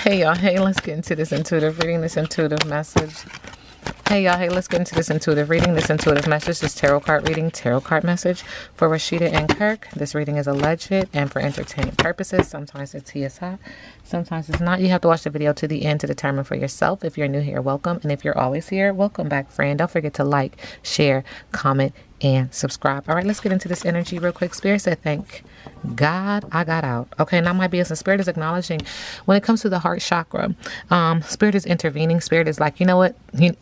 Hey y'all, hey, let's get into this intuitive reading, this intuitive message. Hey y'all, hey, let's get into this intuitive reading, this intuitive message, this tarot card reading, tarot card message for Rasheeda and Kirk. This reading is alleged and for entertainment purposes. Sometimes the tea is hot, sometimes it's not. You have to watch the video to the end to determine for yourself. If you're new here, welcome. And if you're always here, welcome back, friend. Don't forget to like, share, comment, and subscribe. All right, let's get into this energy real quick. Spirit said, thank God I got out. Okay, now my business. Spirit is acknowledging when it comes to the heart chakra. Spirit is intervening. Spirit is like, you know what?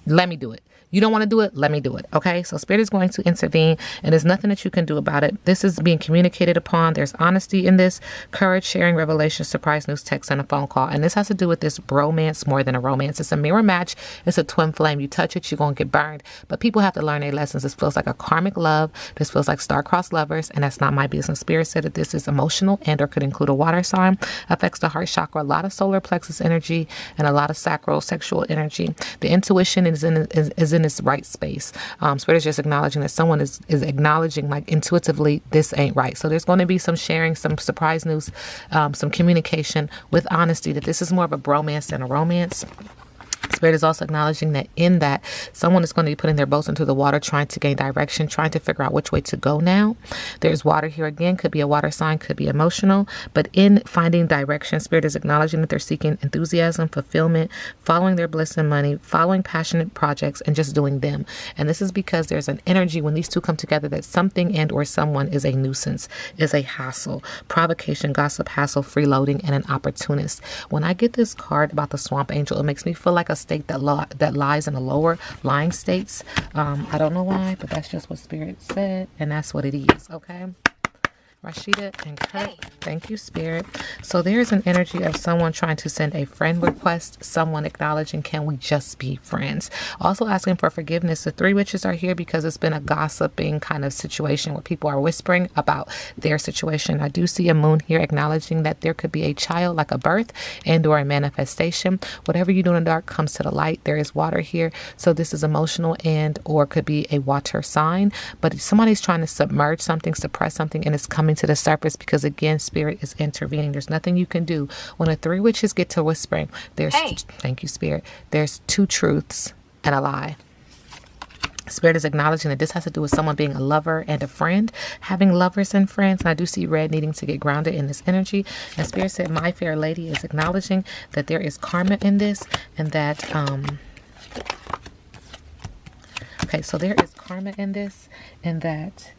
Let me do it. You don't want to do it? Let me do it. Okay, so Spirit is going to intervene and there's nothing that you can do about it. This is being communicated upon. There's honesty in this, courage, sharing, revelation, surprise news, text, and a phone call. And this has to do with this bromance more than a romance. It's a mirror match. It's a twin flame. You touch it, you're going to get burned. But people have to learn their lessons. This feels like a karmic love. This feels like star-crossed lovers. And that's not my business. Spirit said that this is emotional and or could include a water sign. Affects the heart chakra. A lot of solar plexus energy and a lot of sacral sexual energy. The intuition is in its right space. Spirit is just acknowledging that someone is acknowledging like intuitively this ain't right. So there's going to be some sharing, some surprise news, some communication with honesty that this is more of a bromance than a romance. Spirit is also acknowledging that in that someone is going to be putting their boats into the water, trying to gain direction, trying to figure out which way to go now. There's water here again, could be a water sign, could be emotional, but in finding direction, Spirit is acknowledging that they're seeking enthusiasm, fulfillment, following their bliss and money, following passionate projects, and just doing them. And this is because there's an energy when these two come together that something and or someone is a nuisance, is a hassle, provocation, gossip, hassle, freeloading, and an opportunist. When I get this card about the swamp angel, it makes me feel like a state that lies in the lower lying states. I don't know why, but that's just what Spirit said, and that's what it is. Okay, Rasheeda and Kirk, thank you, Spirit. So there's an energy of someone trying to send a friend request, someone acknowledging, can we just be friends? Also asking for forgiveness. The three witches are here because it's been a gossiping kind of situation where people are whispering about their situation. I do see a moon here acknowledging that there could be a child, like a birth and or a manifestation. Whatever you do in the dark comes to the light. There is water here. So this is emotional and or could be a water sign. But if somebody's trying to submerge something, suppress something, and it's coming to the surface because again Spirit is intervening. There's nothing you can do. When the three witches get to whispering, there's thank you, Spirit, there's two truths and a lie. Spirit is acknowledging that this has to do with someone being a lover and a friend, having lovers and friends. And I do see red needing to get grounded in this energy. And Spirit said, my fair lady is acknowledging that there is karma in this and that okay, so there is karma in this and that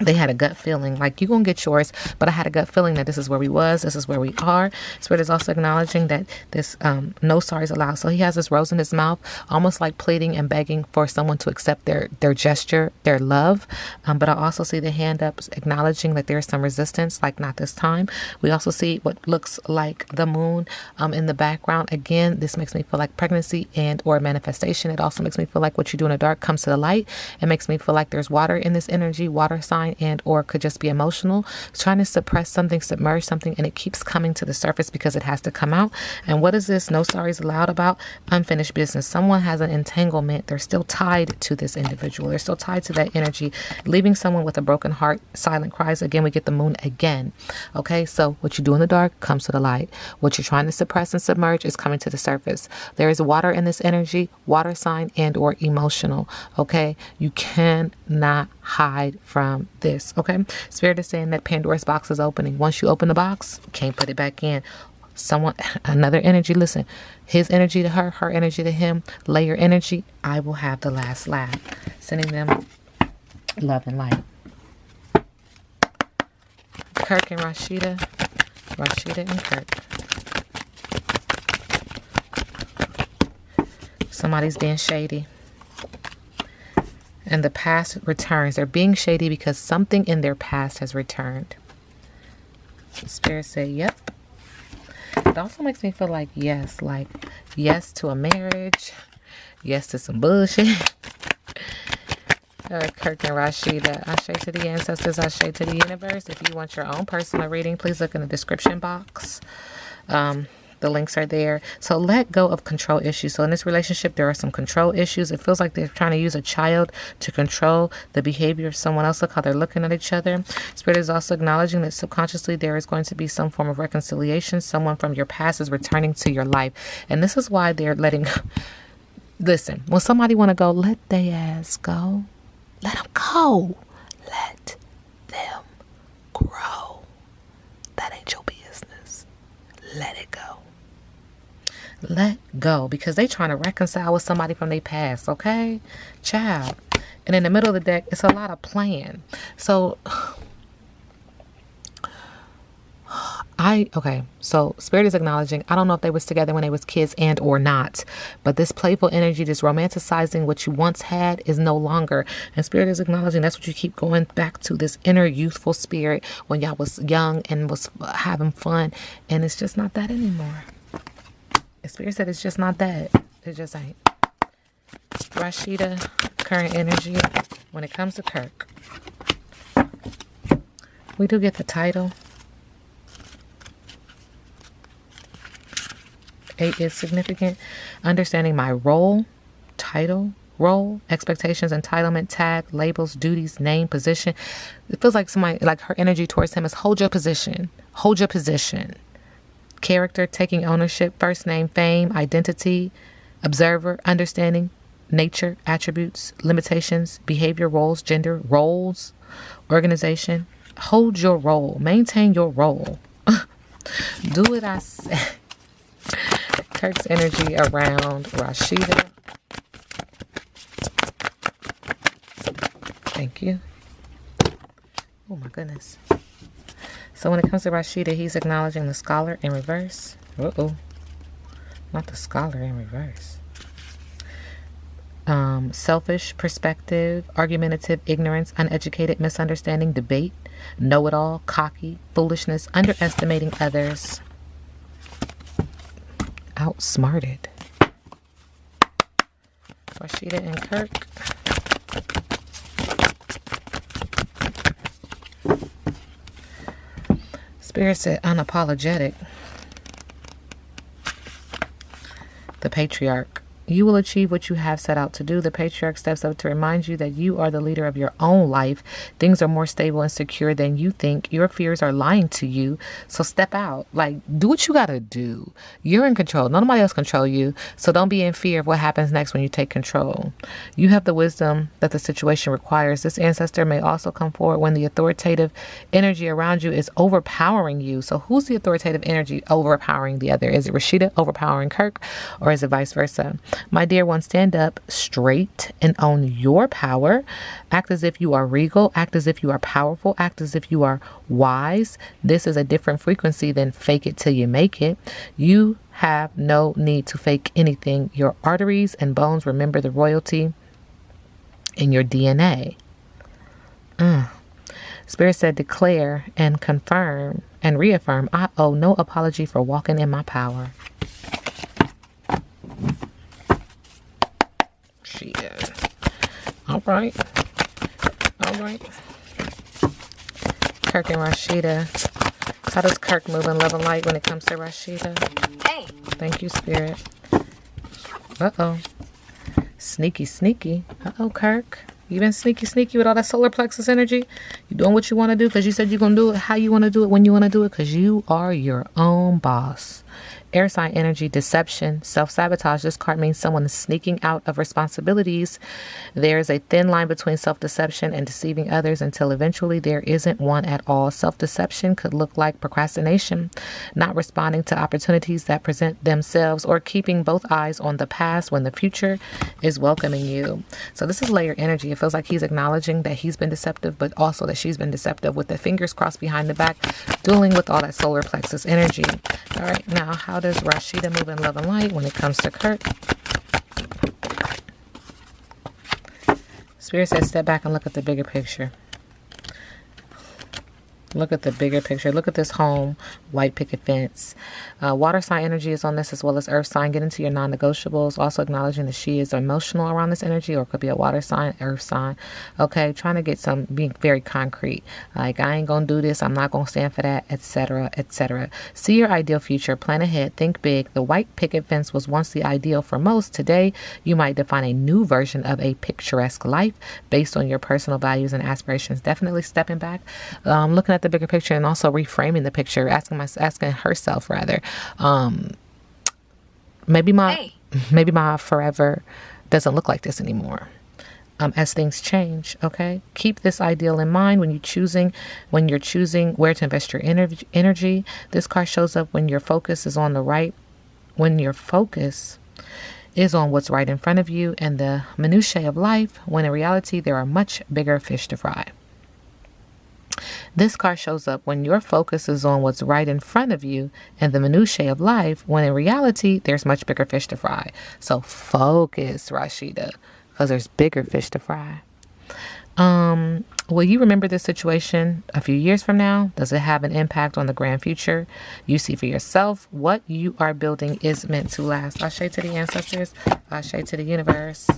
they had a gut feeling like you're going to get yours, but I had a gut feeling that this is where we was, this is where we are. Spirit is also acknowledging that this no sorries allowed. So he has this rose in his mouth, almost like pleading and begging for someone to accept their gesture, their love. But I also see the hand up acknowledging that there's some resistance, like not this time. We also see what looks like the moon in the background. Again, this makes me feel like pregnancy and or manifestation. It also makes me feel like what you do in the dark comes to the light. It makes me feel like there's water in this energy, water sign, and or could just be emotional, trying to suppress something, submerge something, and it keeps coming to the surface because it has to come out. And what is this no sorries allowed about? Unfinished business. Someone has an entanglement. They're still tied to this individual. They're still tied to that energy, leaving someone with a broken heart, silent cries. Again, we get the moon again. Okay, so what you do in the dark comes to the light. What you're trying to suppress and submerge is coming to the surface. There is water in this energy, water sign, and or emotional. Okay, you cannot hide from this. Okay, Spirit is saying that Pandora's box is opening. Once you open the box, you can't put it back in. Someone, another energy, listen, his energy to her, her energy to him, layer energy. I will have the last laugh. Sending them love and light. Kirk and Rasheeda. Rasheeda and Kirk. Somebody's being shady. And the past returns. They're being shady because something in their past has returned. Spirit said, yep. It also makes me feel like yes to a marriage. Yes to some bullshit. Kirk and Rasheeda. Ashe to the ancestors. Ashe to the universe. If you want your own personal reading, please look in the description box. The links are there. So let go of control issues. So in this relationship, there are some control issues. It feels like they're trying to use a child to control the behavior of someone else. Look how they're looking at each other. Spirit is also acknowledging that subconsciously there is going to be some form of reconciliation. Someone from your past is returning to your life. And this is why they're letting... Listen, when somebody want to go, let they ass go. Let them go. Let them grow. That ain't your business. Let it go. Let go, because they trying to reconcile with somebody from their past, okay? Child. And in the middle of the deck, it's a lot of playing. So... so Spirit is acknowledging, I don't know if they was together when they was kids and or not, but this playful energy, this romanticizing what you once had is no longer. And Spirit is acknowledging that's what you keep going back to, this inner youthful spirit when y'all was young and was having fun. And it's just not that anymore. The Spirit said it's just not that. It just ain't. Rasheeda, current energy, when it comes to Kirk, we do get the title. 8 is significant. Understanding my role, title, role, expectations, entitlement, tag, labels, duties, name, position. It feels like somebody, like her energy towards him is hold your position. Hold your position. Character, taking ownership, first name, fame, identity, observer, understanding, nature, attributes, limitations, behavior, roles, gender, roles, organization. Hold your role. Maintain your role. Do what I say. Kirk's energy around Rasheeda. Thank you. Oh my goodness. So when it comes to Rasheeda, he's acknowledging the scholar in reverse. Uh-oh. Not the scholar in reverse. Selfish, perspective, argumentative, ignorance, uneducated, misunderstanding, debate, know-it-all, cocky, foolishness, underestimating others. Outsmarted. Rasheeda and Kirk. Spirit said unapologetic. The patriarch. You will achieve what you have set out to do. The patriarch steps up to remind you that you are the leader of your own life. Things are more stable and secure than you think. Your fears are lying to you. So step out. Like, do what you got to do. You're in control. Nobody else control you. So don't be in fear of what happens next when you take control. You have the wisdom that the situation requires. This ancestor may also come forward when the authoritative energy around you is overpowering you. So who's the authoritative energy overpowering the other? Is it Rasheeda overpowering Kirk, or is it vice versa? My dear one, stand up straight and own your power. Act as if you are regal. Act as if you are powerful. Act as if you are wise. This is a different frequency than fake it till you make it. You have no need to fake anything. Your arteries and bones remember the royalty in your DNA. Spirit said, declare and confirm and reaffirm, I owe no apology for walking in my power. She is. All right. Kirk and Rasheeda. How does Kirk move in love and light when it comes to Rasheeda? Hey. Thank you, Spirit. Uh-oh. Sneaky. Uh-oh, Kirk. You been sneaky with all that solar plexus energy? You doing what you want to do because you said you're going to do it how you want to do it when you want to do it, because you are your own boss. Air sign energy, deception, self-sabotage. This card means someone is sneaking out of responsibilities. There is a thin line between self-deception and deceiving others until eventually there isn't one at all. Self-deception could look like procrastination, not responding to opportunities that present themselves, or keeping both eyes on the past when the future is welcoming you. So this is layered energy. It feels like he's acknowledging that he's been deceptive, but also that she's been deceptive, with the fingers crossed behind the back, dealing with all that solar plexus energy. All right, now how does Rasheeda move in love and light when it comes to Kirk? Spirit says step back and look at the bigger picture. Look at the bigger picture. Look at this home, white picket fence. Water sign energy is on this, as well as earth sign. Get into your non-negotiables. Also acknowledging that she is emotional around this energy, or it could be a water sign, earth sign. Okay, trying to get being very concrete. Like, I ain't gonna do this. I'm not gonna stand for that, etc., etc. See your ideal future. Plan ahead. Think big. The white picket fence was once the ideal for most. Today, you might define a new version of a picturesque life based on your personal values and aspirations. Definitely stepping back, looking at the bigger picture, and also reframing the picture, asking herself rather, maybe my forever doesn't look like this anymore. As things change, okay? Keep this ideal in mind when you're choosing where to invest your energy. This card shows up when your focus is on what's right in front of you and the minutiae of life, when in reality there are much bigger fish to fry. This card shows up when your focus is on what's right in front of you and the minutiae of life, when in reality there's much bigger fish to fry. So focus, Rasheeda, because there's bigger fish to fry. Will you remember this situation a few years from now? Does it have an impact on the grand future you see for yourself? What you are building is meant to last. Ashe to the ancestors. Ashe to the universe.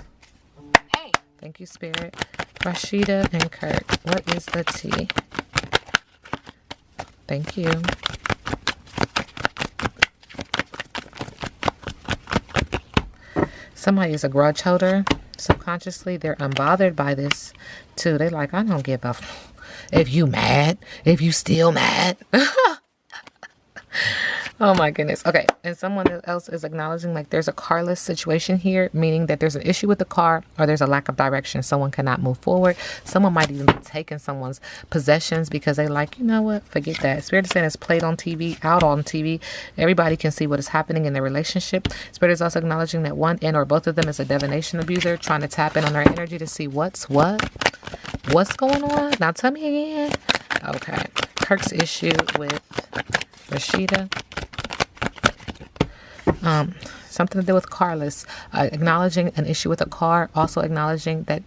Hey. Thank you, Spirit. Rasheeda and Kirk, what is the tea? Thank you. Somebody is a grudge holder. Subconsciously, they're unbothered by this too. They're like, I don't give a if you mad, if you still mad. Oh my goodness. Okay. And someone else is acknowledging like there's a carless situation here, meaning that there's an issue with the car or there's a lack of direction. Someone cannot move forward. Someone might even be taking someone's possessions because they like, you know what, forget that. Spirit is saying it's played on TV, out on TV. Everybody can see what is happening in their relationship. Spirit is also acknowledging that one and or both of them is a divination abuser, trying to tap in on their energy to see what's going on. Now tell me again. Okay. Kirk's issue with Rasheeda. Something to do with carless, acknowledging an issue with a car, also acknowledging that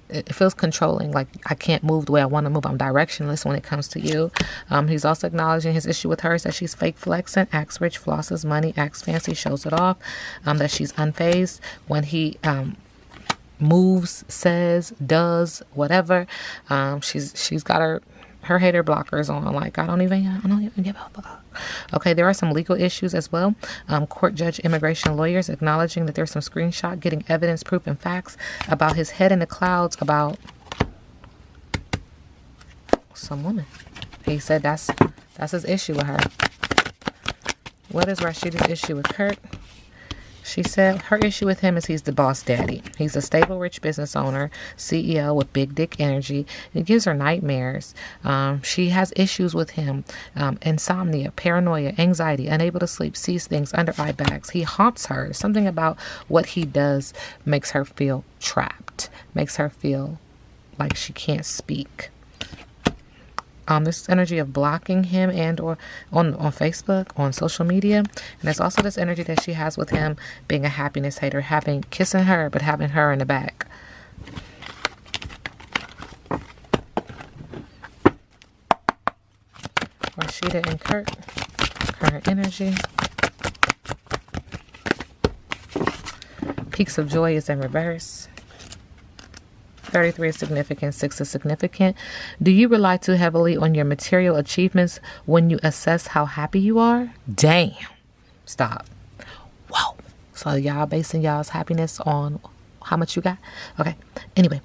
it feels controlling, like I can't move the way I want to move. I'm directionless when it comes to you. He's also acknowledging his issue with her is that she's fake flexing, acts rich, flosses money, acts fancy, shows it off, that she's unfazed when he moves, says, does, whatever. She's got her hater blockers on, like I don't even give a fuck. Okay, there are some legal issues as well. Court, judge, immigration lawyers acknowledging that there's some screenshot, getting evidence, proof, and facts about his head in the clouds about some woman. He said that's his issue with her. What is Rasheeda's issue with Kirk? She said her issue with him is he's the boss daddy. He's a stable, rich business owner, CEO with big dick energy. It gives her nightmares. She has issues with him. Insomnia, paranoia, anxiety, unable to sleep, sees things under eye bags. He haunts her. Something about what he does makes her feel trapped, makes her feel like she can't speak. This energy of blocking him and or on Facebook, on social media. And there's also this energy that she has with him being a happiness hater, kissing her, but having her in the back. Rasheeda and Kirk, current energy. Peaks of joy is in reverse. 33 is significant, 6 is significant. Do you rely too heavily on your material achievements when you assess how happy you are? Damn. Stop. Whoa. So y'all basing y'all's happiness on how much you got? Okay. Anyway,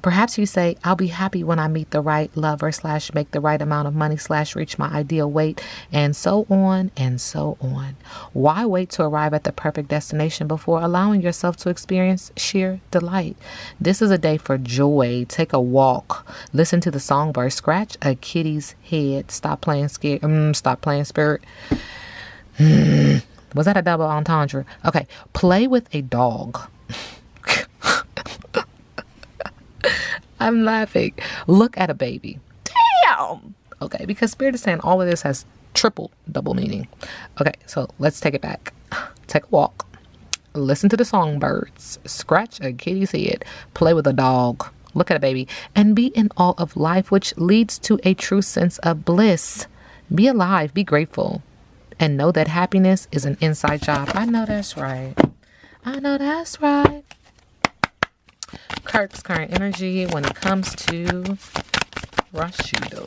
perhaps you say, I'll be happy when I meet the right lover / make the right amount of money / reach my ideal weight, and so on and so on. Why wait to arrive at the perfect destination before allowing yourself to experience sheer delight? This is a day for joy. Take a walk. Listen to the songbird. Scratch a kitty's head. Stop playing spirit. Was that a double entendre? Okay. Play with a dog. I'm laughing. Look at a baby. Damn. Okay, because Spirit is saying all of this has double meaning. Okay, so let's take it back. Take a walk. Listen to the songbirds. Scratch a kitty's head. Play with a dog. Look at it, baby. And be in awe of life, which leads to a true sense of bliss. Be alive, be grateful, and know that happiness is an inside job. I know that's right. I know that's right. Kirk's current energy when it comes to Rasheeda.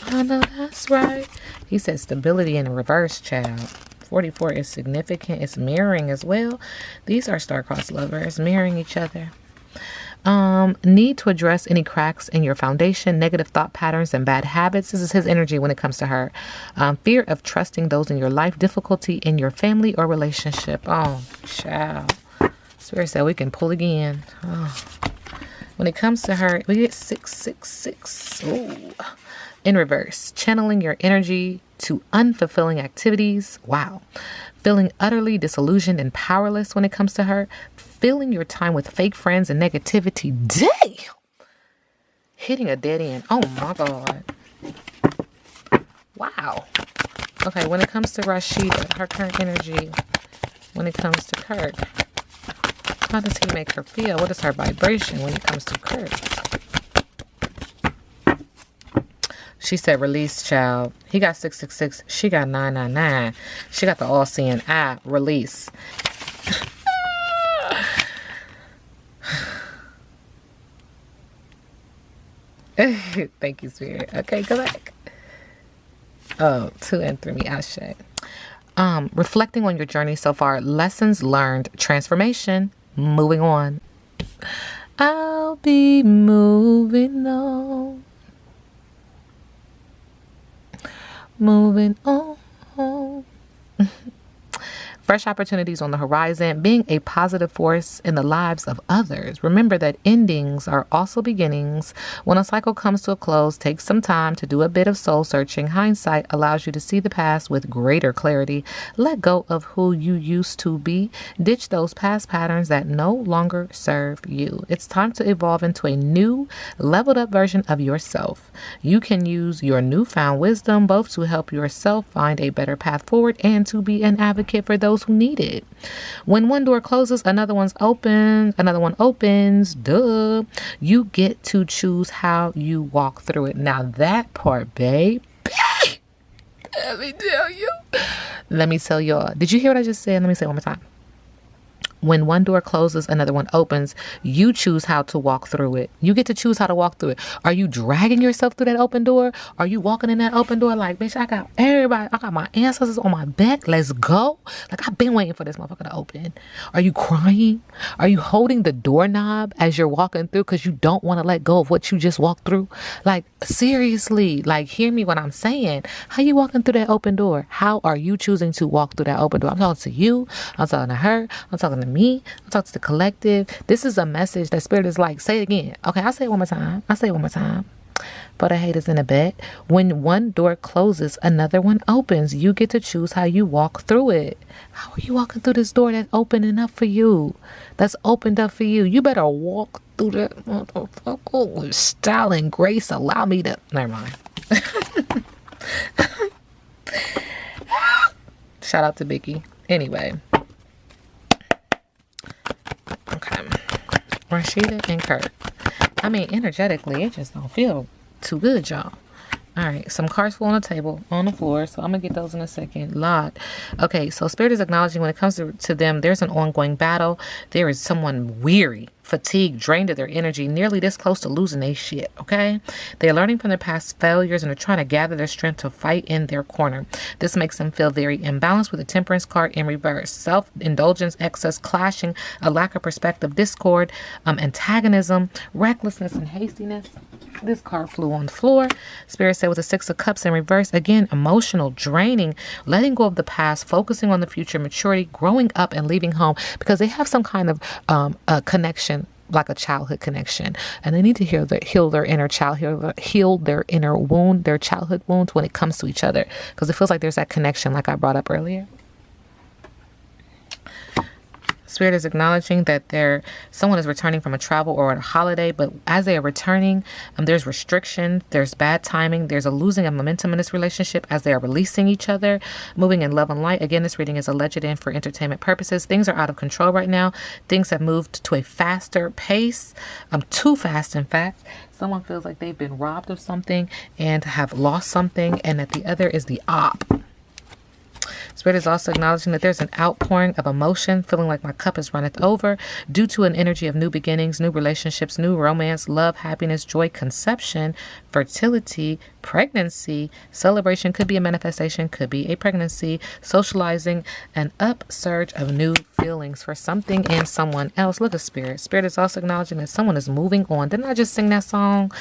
I know that's right. He said stability in reverse, child. 44 is significant. It's mirroring as well. These are star-crossed lovers mirroring each other. Need to address any cracks in your foundation, negative thought patterns, and bad habits. This is his energy when it comes to her. Fear of trusting those in your life, difficulty in your family or relationship. Oh, child. Spirit said we can pull again. Oh. When it comes to her, we get 666. Ooh. In reverse, channeling your energy to unfulfilling activities. Wow. Feeling utterly disillusioned and powerless when it comes to her. Filling your time with fake friends and negativity. Damn! Hitting a dead end. Oh my God. Wow. Okay, when it comes to Rasheeda, her current energy, when it comes to Kirk, how does he make her feel? What is her vibration when it comes to Kirk? She said, release, child. He got 666. She got 999. She got the all-seeing eye. Release. Thank you, Spirit. Okay, go back. Oh, 2 and 3. Ashe. Reflecting on your journey so far. Lessons learned. Transformation. Moving on. I'll be moving on. Moving on. Fresh opportunities on the horizon, being a positive force in the lives of others. Remember that endings are also beginnings. When a cycle comes to a close, take some time to do a bit of soul searching. Hindsight allows you to see the past with greater clarity. Let go of who you used to be. Ditch those past patterns that no longer serve you. It's time to evolve into a new, leveled up version of yourself. You can use your newfound wisdom both to help yourself find a better path forward and to be an advocate for those who need it. When one door closes, another one opens. Duh. You get to choose how you walk through it. Now that part, babe. Let me tell you. Let me tell y'all. Did you hear what I just said? Let me say it one more time. When one door closes, another one opens. You choose how to walk through it. You get to choose how to walk through it. Are you dragging yourself through that open door? Are you walking in that open door like, bitch, I got everybody, I got my ancestors on my back. Let's go. Like, I've been waiting for this motherfucker to open. Are you crying? Are you holding the doorknob as you're walking through because you don't want to let go of what you just walked through? Like, seriously, like, hear me what I'm saying. How you walking through that open door? How are you choosing to walk through that open door? I'm talking to you. I'm talking to her. I'm talking to me. I'm talking to the collective. This is a message that Spirit is like, say it again. Okay, I'll say it one more time. For the haters in the back. When one door closes, another one opens. You get to choose how you walk through it. How are you walking through this door that's opening up for you? That's opened up for you. You better walk through that motherfucker with style and grace. Allow me to... Never mind. Shout out to Vicky. Anyway. Okay. Rasheeda and Kirk. I mean, energetically, it just don't feel too good, y'all. All right, some cards fall on the table, on the floor, so I'm going to get those in a second. Lot. Okay, so Spirit is acknowledging when it comes to them, there's an ongoing battle. There is someone weary, fatigued, drained of their energy, nearly this close to losing their shit, okay? They're learning from their past failures and are trying to gather their strength to fight in their corner. This makes them feel very imbalanced with the Temperance card in reverse. Self-indulgence, excess, clashing, a lack of perspective, discord, antagonism, recklessness, and hastiness. This card flew on the floor. Spirit said with the 6 of Cups in reverse, again, emotional, draining, letting go of the past, focusing on the future, maturity, growing up and leaving home because they have some kind of a connection, like a childhood connection. And they need to heal their inner child, heal their inner wound, their childhood wounds when it comes to each other. Because it feels like there's that connection like I brought up earlier. Spirit is acknowledging that someone is returning from a travel or a holiday, but as they are returning, there's restriction, there's bad timing, there's a losing of momentum in this relationship as they are releasing each other, moving in love and light. Again, this reading is alleged and for entertainment purposes. Things are out of control right now. Things have moved to a faster pace, too fast, in fact. Someone feels like they've been robbed of something and have lost something, and that the other is the op. Spirit is also acknowledging that there's an outpouring of emotion, feeling like my cup is runneth over, due to an energy of new beginnings, new relationships, new romance, love, happiness, joy, conception, fertility, pregnancy, celebration. Could be a manifestation, could be a pregnancy, socializing, an upsurge of new feelings for something and someone else. Look at Spirit. Spirit is also acknowledging that someone is moving on. Didn't I just sing that song?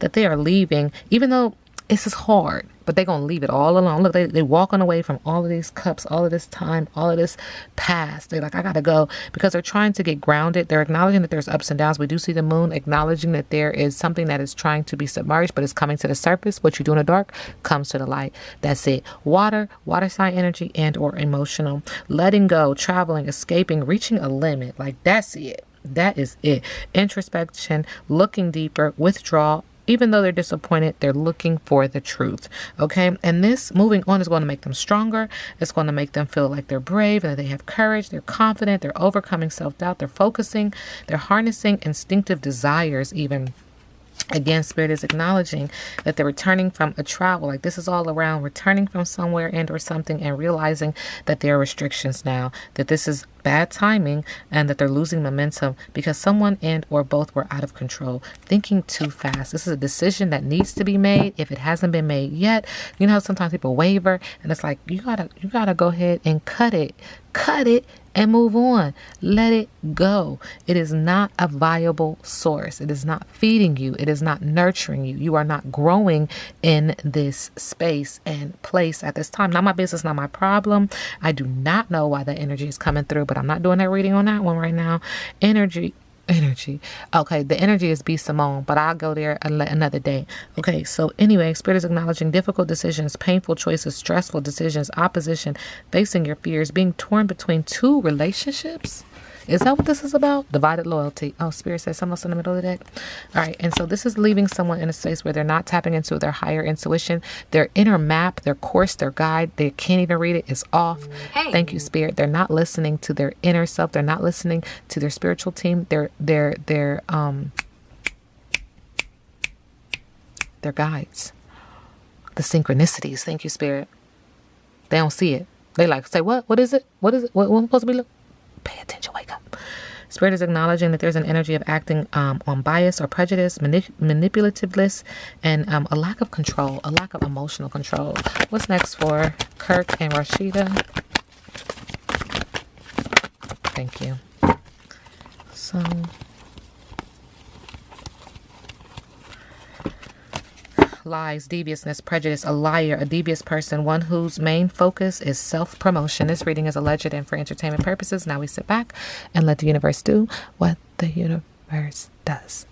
That they are leaving, even though this is hard, but they're going to leave it all alone. Look, they walking away from all of these cups, all of this time, all of this past. They're like, I got to go, because they're trying to get grounded. They're acknowledging that there's ups and downs. We do see the moon, acknowledging that there is something that is trying to be submerged, but it's coming to the surface. What you do in the dark comes to the light. That's it. Water sign energy and or emotional. Letting go, traveling, escaping, reaching a limit. Like, that's it. That is it. Introspection, looking deeper, withdrawal. Even though they're disappointed, they're looking for the truth. Okay. And this moving on is going to make them stronger. It's going to make them feel like they're brave and that they have courage. They're confident. They're overcoming self-doubt. They're focusing. They're harnessing instinctive desires even. Again, Spirit is acknowledging that they're returning from a travel. Like, this is all around returning from somewhere and or something, and realizing that there are restrictions now, that this is bad timing, and that they're losing momentum because someone and or both were out of control, thinking too fast. This is a decision that needs to be made if it hasn't been made yet. You know how sometimes people waver, and it's like, you gotta go ahead and cut it and move on. Let it go. It is not a viable source. It is not feeding you. It is not nurturing you. You are not growing in this space and place at this time. Not my business, not my problem. I do not know why that energy is coming through, but I'm not doing that reading on that one right now. Energy. Okay, the energy is B. Simone, but I'll go there another day. Okay, so anyway, Spirit is acknowledging difficult decisions, painful choices, stressful decisions, opposition, facing your fears, being torn between two relationships. Is that what this is about? Divided loyalty. Oh, Spirit says something else in the middle of the deck. All right. And so this is leaving someone in a space where they're not tapping into their higher intuition, their inner map, their course, their guide. They can't even read it. It's off. Hey. Thank you, Spirit. They're not listening to their inner self. They're not listening to their spiritual team. Their guides, the synchronicities. Thank you, Spirit. They don't see it. They like say, what is it? What is it? What am I supposed to be looking? Pay attention, wake up. Spirit is acknowledging that there's an energy of acting on bias or prejudice, manipulativeness, and a lack of control, a lack of emotional control. What's next for Kirk and Rasheeda? Thank you. So, lies, deviousness, prejudice, a liar, a devious person, one whose main focus is self-promotion. This reading is alleged and for entertainment purposes. Now we sit back and let the universe do what the universe does.